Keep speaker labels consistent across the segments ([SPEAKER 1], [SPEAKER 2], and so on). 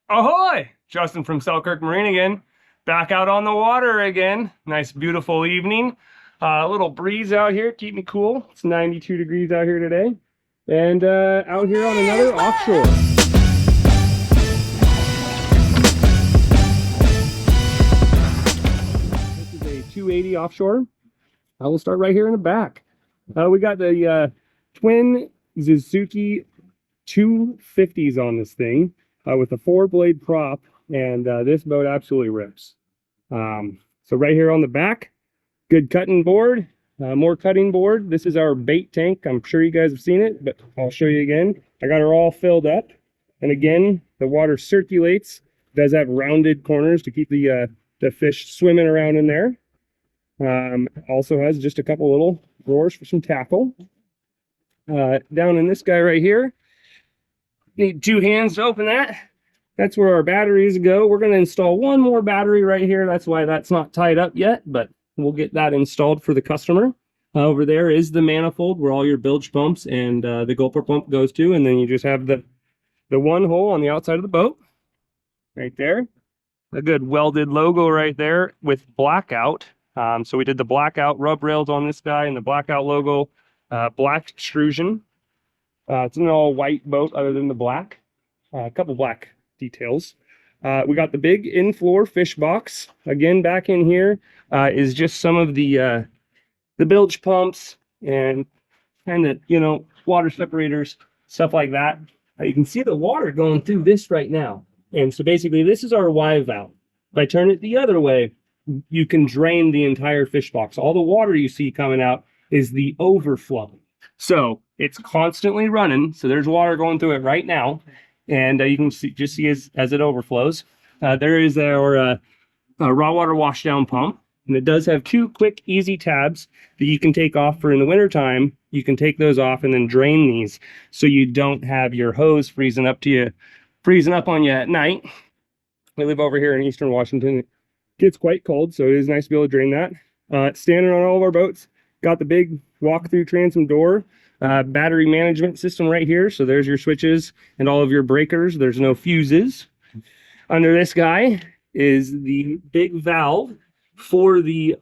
[SPEAKER 1] Ahoy! Justin from Selkirk Marine again. Back out on the water again. Nice, beautiful evening. A little breeze out here, keep me cool. It's 92 degrees out here today. And out here on another offshore. This is a 280 offshore. I will start right here in the back. We got the twin Suzuki 250s on this thing. With a 4-blade prop, and this boat absolutely rips. So right here on the back, good cutting board, more cutting board. This is our bait tank. I'm sure you guys have seen it, but I'll show you again. I got her all filled up, and again, the water circulates. It does have rounded corners to keep the fish swimming around in there. Also has just a couple little drawers for some tackle. Down in this guy right here, need 2 hands to open that. That's where our batteries go. We're going to install one more battery right here. That's why that's not tied up yet, but we'll get that installed for the customer. Over there is the manifold where all your bilge pumps and the gulper pump goes to, and then you just have the one hole on the outside of the boat right there. A good welded logo right there with blackout. So we did the blackout rub rails on this guy and the blackout logo, black extrusion. It's an all white boat other than the black. A couple black details. We got the big in-floor fish box. Again, back in here is just some of the bilge pumps and kind of, water separators, stuff like that. You can see the water going through this right now. And so basically this is our Y valve. If I turn it the other way, you can drain the entire fish box. All the water you see coming out is the overflow. So it's constantly running. So there's water going through it right now. And you can see as it overflows. There is our raw water washdown pump. And it does have 2 quick, easy tabs that you can take off for in the wintertime. You can take those off and then drain these so you don't have your hose freezing up on you at night. We live over here in Eastern Washington. It gets quite cold, so it is nice to be able to drain that. It's standard on all of our boats. Got the big walk-through transom door, battery management system right here. So there's your switches and all of your breakers. There's no fuses. Under this guy is the big valve for the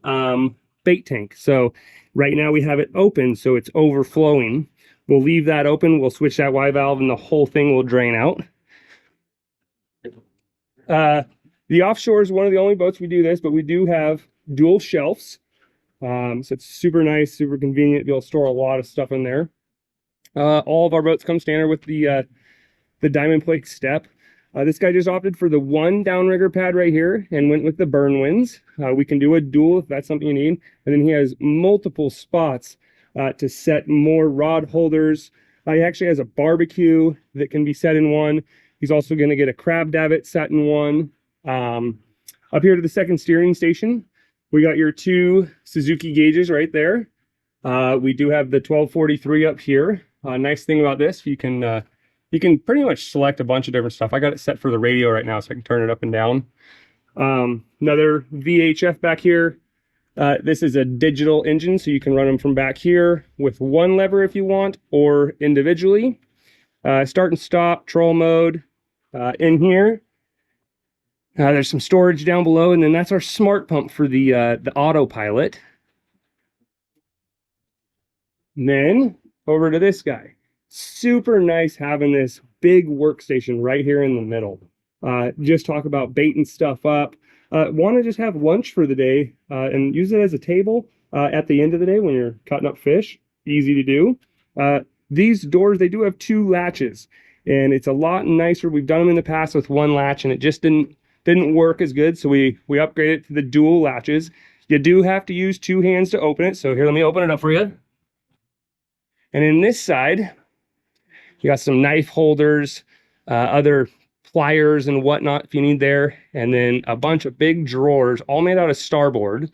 [SPEAKER 1] bait tank. So right now we have it open, so it's overflowing. We'll leave that open. We'll switch that Y valve and the whole thing will drain out. The Offshore is one of the only boats we do this, but we do have dual shelves. So it's super nice, super convenient to be able to store a lot of stuff in there. All of our boats come standard with the diamond plate step. This guy just opted for the one downrigger pad right here and went with the burn winds. We can do a dual if that's something you need. And then he has multiple spots to set more rod holders. He actually has a barbecue that can be set in one. He's also going to get a crab davit set in one. Up here to the second steering station, we got your 2 Suzuki gauges right there. We do have the 1243 up here. Nice thing about this, you can pretty much select a bunch of different stuff. I got it set for the radio right now, so I can turn it up and down. Another VHF back here. This is a digital engine, so you can run them from back here with one lever if you want, or individually. Start and stop, troll mode. In here, there's some storage down below, and then that's our smart pump for the autopilot. And then over to this guy. Super nice having this big workstation right here in the middle. Just talk about baiting stuff up. Want to just have lunch for the day and use it as a table at the end of the day when you're cutting up fish. Easy to do. These doors, they do have 2 latches, and it's a lot nicer. We've done them in the past with 1 latch, and it just didn't work as good, so we upgraded it to the dual latches. You do have to use 2 hands to open it. So here, let me open it up for you. And in this side, you got some knife holders, other pliers and whatnot if you need there, and then a bunch of big drawers, all made out of starboard.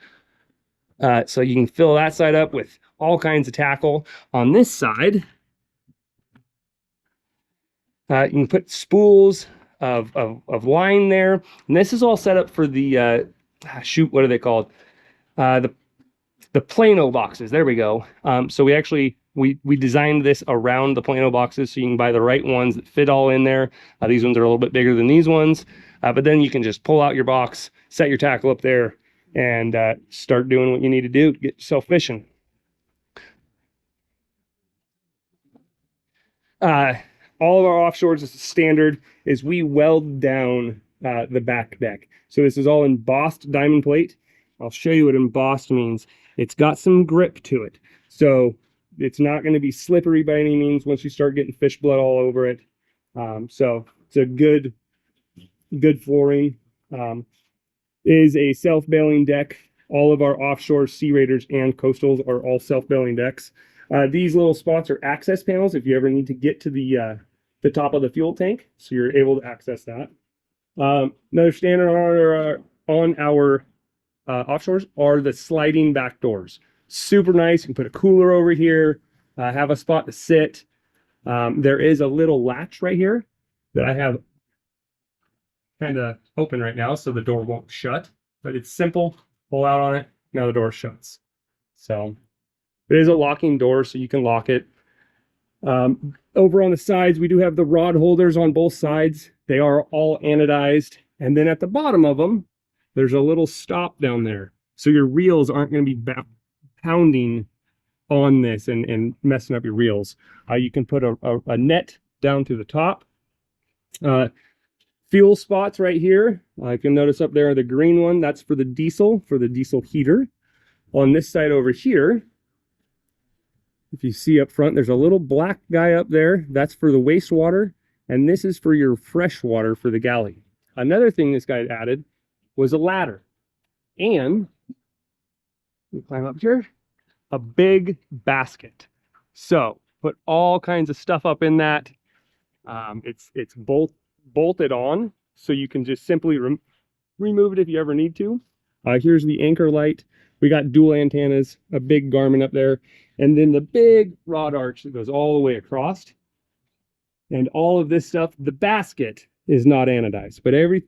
[SPEAKER 1] So you can fill that side up with all kinds of tackle. On this side, you can put spools of line there, and this is all set up for the what are they called? The Plano boxes. There we go. So we actually we designed this around the Plano boxes so you can buy the right ones that fit all in there. These ones are a little bit bigger than these ones, but then you can just pull out your box, set your tackle up there, and start doing what you need to do to get yourself fishing. All of our offshores, as standard, is we weld down the back deck. So this is all embossed diamond plate. I'll show you what embossed means. It's got some grip to it. So it's not going to be slippery by any means once you start getting fish blood all over it. So it's a good flooring. Is a self-bailing deck. All of our offshore Sea Raiders and coastals are all self-bailing decks. These little spots are access panels if you ever need to get to the top of the fuel tank, so you're able to access that. Another standard on our offshores are the sliding back doors. Super nice. You can put a cooler over here, have a spot to sit. There is a little latch right here that I have kind of open right now, so the door won't shut. But it's simple. Pull out on it. Now the door shuts. So it is a locking door, so you can lock it. Over on the sides, we do have the rod holders on both sides. They are all anodized. And then at the bottom of them, there's a little stop down there. So your reels aren't going to be pounding on this and messing up your reels. You can put a net down to the top. Fuel spots right here. You can notice up there the green one. That's for the diesel heater. On this side over here, if you see up front, there's a little black guy up there. That's for the wastewater. And this is for your fresh water for the galley. Another thing this guy added was a ladder. And, let me climb up here, a big basket. So, put all kinds of stuff up in that. It's bolted on, so you can just simply remove it if you ever need to. Here's the anchor light. We got dual antennas, a big Garmin up there, and then the big rod arch that goes all the way across. And all of this stuff, the basket is not anodized, but every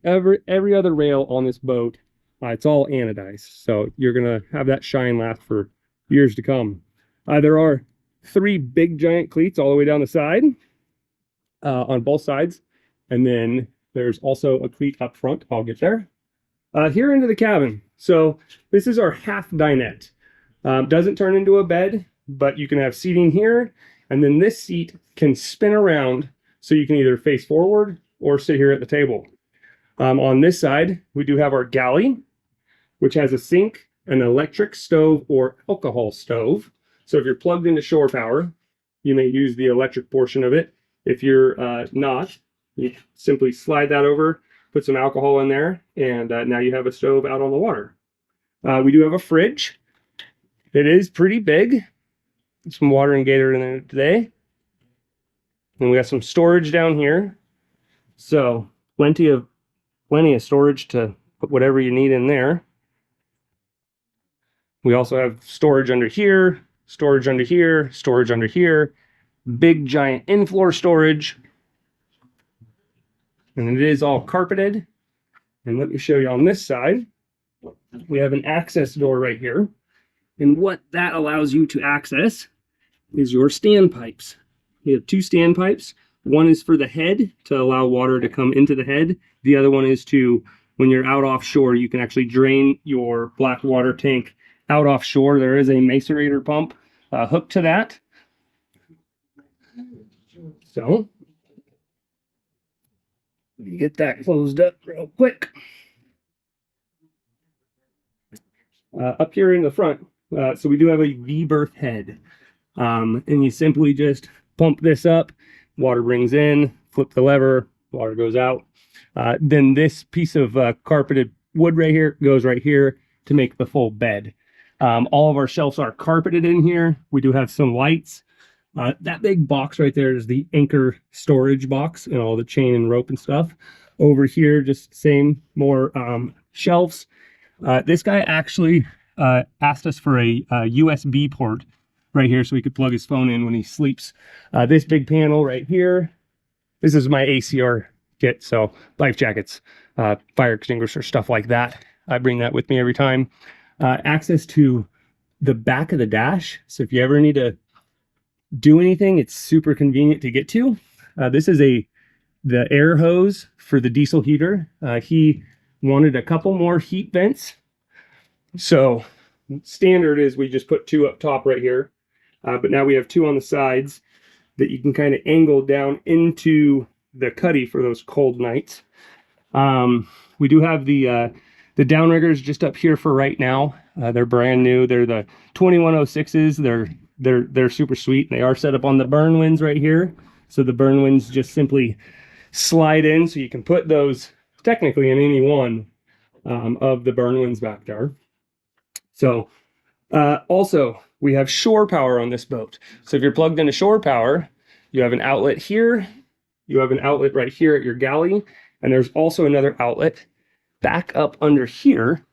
[SPEAKER 1] other rail on this boat, it's all anodized. So you're gonna have that shine last for years to come. There are 3 big giant cleats all the way down the side, on both sides. And then there's also a cleat up front. I'll get there. Here into the cabin. So this is our half dinette. Doesn't turn into a bed, but you can have seating here. And then this seat can spin around so you can either face forward or sit here at the table. On this side, we do have our galley, which has a sink, an electric stove or alcohol stove. So if you're plugged into shore power, you may use the electric portion of it. If you're not, you simply slide that over, put some alcohol in there, and now you have a stove out on the water. We do have a fridge. It is pretty big. Some water and Gator in there today. And we got some storage down here. So plenty of storage to put whatever you need in there. We also have storage under here, storage under here, storage under here. Big giant in-floor storage. And it is all carpeted. And let me show you on this side. We have an access door right here. And what that allows you to access is your standpipes. You have 2 standpipes. One is for the head to allow water to come into the head. The other one is to, when you're out offshore, you can actually drain your black water tank out offshore. There is a macerator pump hooked to that. So, let me get that closed up real quick. Up here in the front, so we do have a V-berth head. And you simply just pump this up, water brings in, flip the lever, water goes out. Then this piece of carpeted wood right here goes right here to make the full bed. All of our shelves are carpeted in here. We do have some lights. That big box right there is the anchor storage box and all the chain and rope and stuff. Over here, just same, more shelves. This guy actually asked us for a USB port right here so he could plug his phone in when he sleeps. This big panel right here, this is my ACR kit, so life jackets, fire extinguisher, stuff like that. I bring that with me every time. Access to the back of the dash, so if you ever need to do anything, it's super convenient to get to. This is the air hose for the diesel heater. He wanted a couple more heat vents. So standard is we just put 2 up top right here. But now we have 2 on the sides that you can kind of angle down into the cuddy for those cold nights. We do have the downriggers just up here for right now. They're brand new. They're the 2106s. They're super sweet. They are set up on the burn winds right here. So the burn winds just simply slide in, so you can put those technically in any one of the burn winds back there. So also we have shore power on this boat. So if you're plugged into shore power, you have an outlet here, you have an outlet right here at your galley, and there's also another outlet back up under here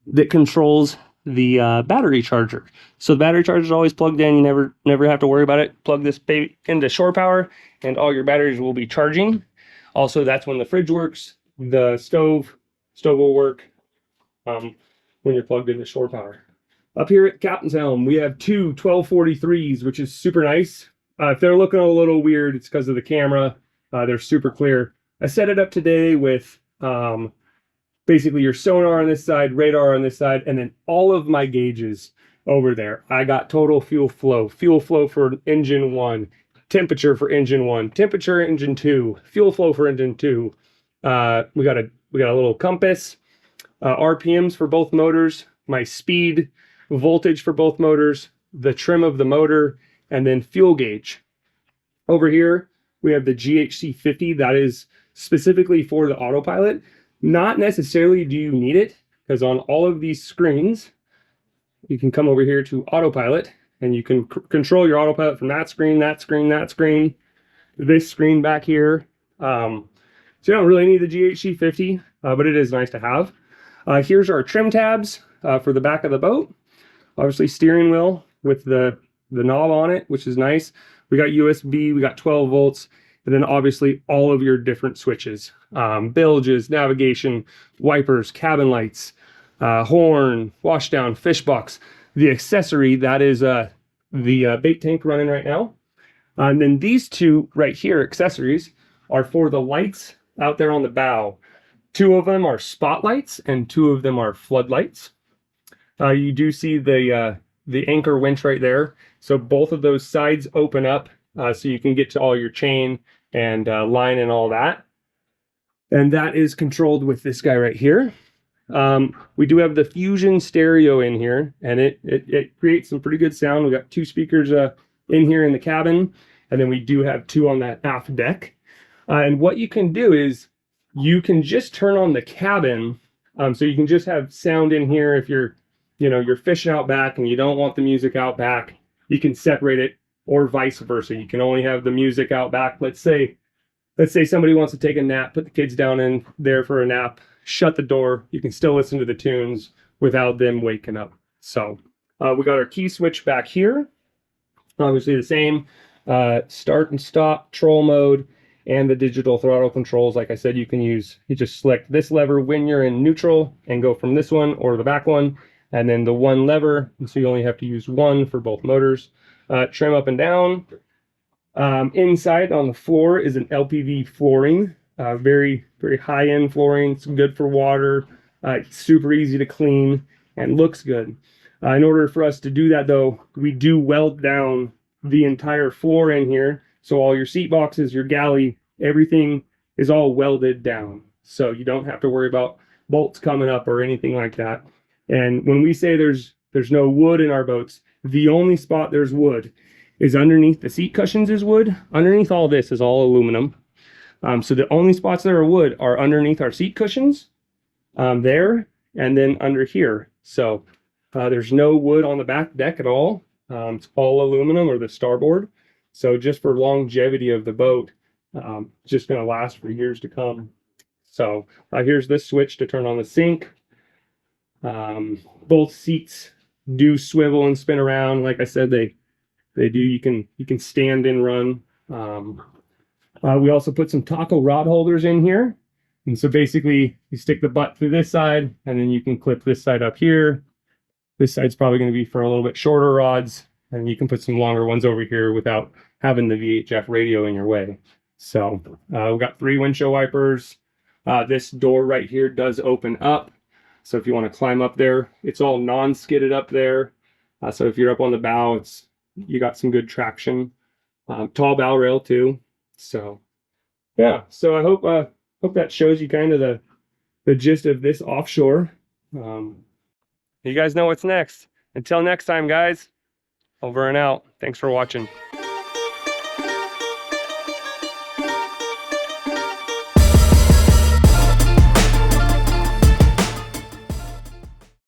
[SPEAKER 1] that controls the battery charger. So the battery charger is always plugged in. You never have to worry about it. Plug this baby into shore power and all your batteries will be charging. Also, that's when the fridge works. The stove will work when you're plugged into shore power. Up here at Captain's Helm, we have 2 1243s, which is super nice. If they're looking a little weird, it's because of the camera. They're super clear. I set it up today with basically your sonar on this side, radar on this side, and then all of my gauges over there. I got total fuel flow for engine 1, temperature for engine 1, temperature engine 2, fuel flow for engine 2. We got a little compass, RPMs for both motors, my speed, voltage for both motors, the trim of the motor, and then fuel gauge. Over here, we have the GHC 50. That is specifically for the autopilot. Not necessarily do you need it, because on all of these screens, you can come over here to autopilot, and you can control your autopilot from that screen, this screen back here. So you don't really need the GHC 50, but it is nice to have. Here's our trim tabs for the back of the boat. Obviously steering wheel with the knob on it, which is nice. We got USB, we got 12 volts, and then obviously all of your different switches. Bilges, navigation, wipers, cabin lights, horn, washdown, fish box. The accessory, that is the bait tank running right now. And then these 2 right here, accessories, are for the lights out there on the bow. 2 of them are spotlights and 2 of them are floodlights. You do see the anchor winch right there. So both of those sides open up so you can get to all your chain and line and all that. And that is controlled with this guy right here. We do have the Fusion stereo in here, and it creates some pretty good sound. We got 2 speakers in here in the cabin, and then we do have 2 on that aft deck. And what you can do is you can just turn on the cabin, so you can just have sound in here. If you're fishing out back and you don't want the music out back, you can separate it, or vice versa. You can only have the music out back. Let's say somebody wants to take a nap, put the kids down in there for a nap, shut the door. You can still listen to the tunes without them waking up. So we got our key switch back here. Obviously the same start and stop, troll mode, and the digital throttle controls. Like I said, you just select this lever when you're in neutral and go from this one or the back one, and then the one lever, and so you only have to use one for both motors. Trim up and down. Inside on the floor is an LPV flooring, very, very high-end flooring. It's good for water, super easy to clean, and looks good. In order for us to do that, though, we do weld down the entire floor in here. So all your seat boxes, your galley, everything is all welded down. So you don't have to worry about bolts coming up or anything like that. And when we say there's no wood in our boats, the only spot there's wood is underneath the seat cushions is wood. Underneath all this is all aluminum. So the only spots that are wood are underneath our seat cushions, there, and then under here. So there's no wood on the back deck at all. It's all aluminum, or the starboard. So just for longevity of the boat, it's just going to last for years to come. So here's this switch to turn on the sink. Both seats do swivel and spin around. Like I said, they do. You can stand and run. We also put some taco rod holders in here, and so basically you stick the butt through this side, and then you can clip this side up here. This side's probably going to be for a little bit shorter rods, and you can put some longer ones over here without having the VHF radio in your way. So we've got 3 windshield wipers. This door right here does open up. So if you want to climb up there, it's all non-skidded up there. So if you're up on the bow, you got some good traction. Tall bow rail too. So yeah, so I hope that shows you kind of the gist of this Offshore. You guys know what's next. Until next time, guys, over and out. Thanks for watching.